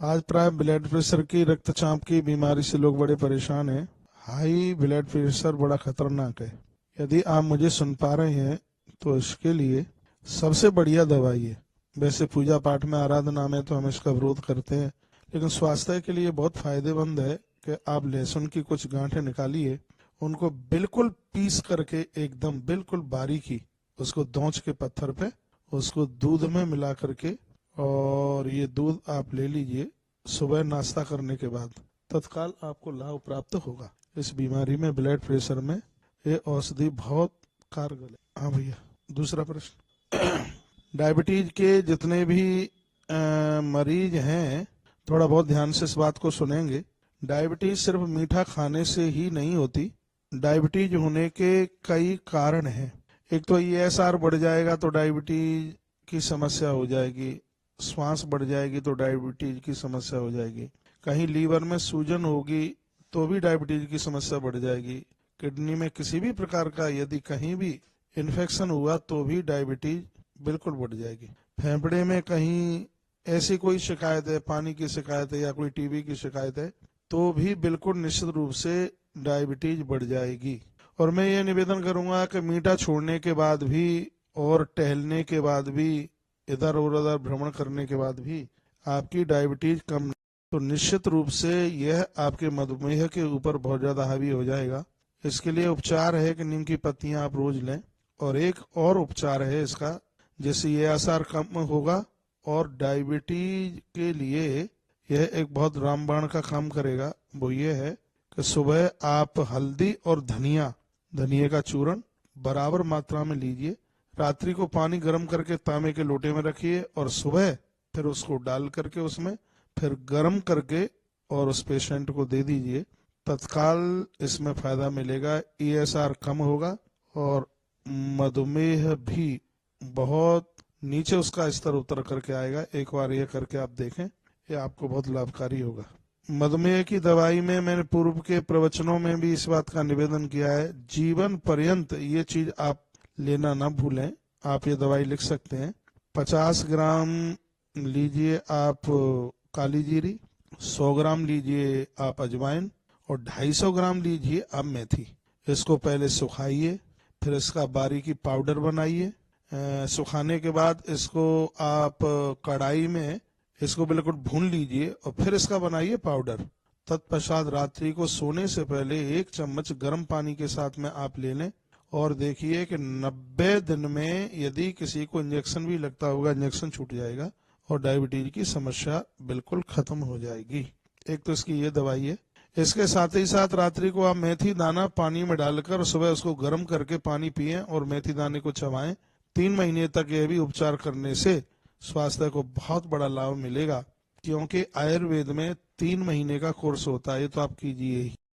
आज प्राय blood pressure की रक्तचाप की बीमारी से लोग बड़े परेशान हैं। हाई ब्लड प्रेशर बड़ा खतरनाक है। यदि आप मुझे सुन पा रहे हैं तो इसके लिए सबसे बढ़िया दवाई है। वैसे पूजा पाठ में आराधना में तो हम इसका विरोध करते हैं, लेकिन स्वास्थ्य के लिए बहुत फायदेमंद है कि आप लहसुन की कुछ गांठें निकालिए, उनको बिल्कुल पीस करके एकदम बिल्कुल बारीकी उसको दौंच के पत्थर पे उसको दूध में मिला करके, और ये दूध आप ले लीजिए सुबह नाश्ता करने के बाद, तत्काल आपको लाभ प्राप्त होगा। इस बीमारी में, ब्लड प्रेशर में, ये औषधि बहुत कारगर है। हाँ भैया, दूसरा प्रश्न। डायबिटीज के जितने भी मरीज हैं, थोड़ा बहुत ध्यान से इस बात को सुनेंगे। डायबिटीज सिर्फ मीठा खाने से ही नहीं होती। डायबिटीज होने के कई कारण हैं। एक तो ईएसआर बढ़ जाएगा तो डायबिटीज की समस्या हो जाएगी। श्वास बढ़ जाएगी तो डायबिटीज की समस्या हो जाएगी। कहीं लीवर में सूजन होगी तो भी डायबिटीज की समस्या बढ़ जाएगी। किडनी में किसी भी प्रकार का यदि कहीं भी इन्फेक्शन हुआ तो भी डायबिटीज बिल्कुल बढ़ जाएगी। फेफड़े में कहीं ऐसी कोई शिकायत है, पानी की शिकायत है या कोई टीबी की शिकायत है, तो भी बिल्कुल निश्चित रूप से डायबिटीज बढ़ जाएगी। और मैं ये निवेदन करूंगा कि मीठा छोड़ने के बाद भी और टहलने के बाद भी, इधर और उधर भ्रमण करने के बाद भी आपकी डायबिटीज कम, तो निश्चित रूप से यह आपके मधुमेह के ऊपर बहुत ज्यादा हावी हो जाएगा। इसके लिए उपचार है कि नीम की पत्तियां आप रोज लें। और एक और उपचार है इसका, जिससे ये असर कम होगा और डायबिटीज के लिए यह एक बहुत रामबाण का काम करेगा। वो ये है कि सुबह आप हल्दी और धनिया का चूर्ण बराबर मात्रा में लीजिए। रात्रि को पानी गर्म करके तांबे के लोटे में रखिए और सुबह फिर उसको डाल करके उसमें फिर गर्म करके और उस पेशेंट को दे दीजिए। तत्काल इसमें फायदा मिलेगा, ईएसआर कम होगा और मधुमेह भी बहुत नीचे उसका स्तर उतर करके आएगा। एक बार ये करके आप देखें, ये आपको बहुत लाभकारी होगा। मधुमेह की दवाई में मैंने पूर्व के प्रवचनों में भी इस बात का निवेदन किया है, जीवन पर्यंत ये चीज आप लेना ना भूलें। आप ये दवाई लिख सकते हैं। 50 ग्राम लीजिए आप काली जीरी, 100 ग्राम लीजिए आप अजवाइन और 250 ग्राम लीजिए आप मेथी। इसको पहले सुखाइए, फिर इसका बारीकी पाउडर बनाइए। सुखाने के बाद इसको आप कढ़ाई में इसको बिल्कुल भून लीजिए और फिर इसका बनाइए पाउडर। तत्पश्चात रात्रि को सोने से पहले 1 चम्मच गर्म पानी के साथ में आप ले लें और देखिए कि 90 दिन में यदि किसी को इंजेक्शन भी लगता होगा, इंजेक्शन छूट जाएगा और डायबिटीज की समस्या बिल्कुल खत्म हो जाएगी। एक तो इसकी ये दवाई है। इसके साथ ही साथ रात्रि को आप मेथी दाना पानी में डालकर सुबह उसको गर्म करके पानी पिएं और मेथी दाने को चबाएं। 3 महीने तक यह भी उपचार करने से स्वास्थ्य को बहुत बड़ा लाभ मिलेगा, क्योंकि आयुर्वेद में 3 महीने का कोर्स होता है। ये तो आप कीजिए ही।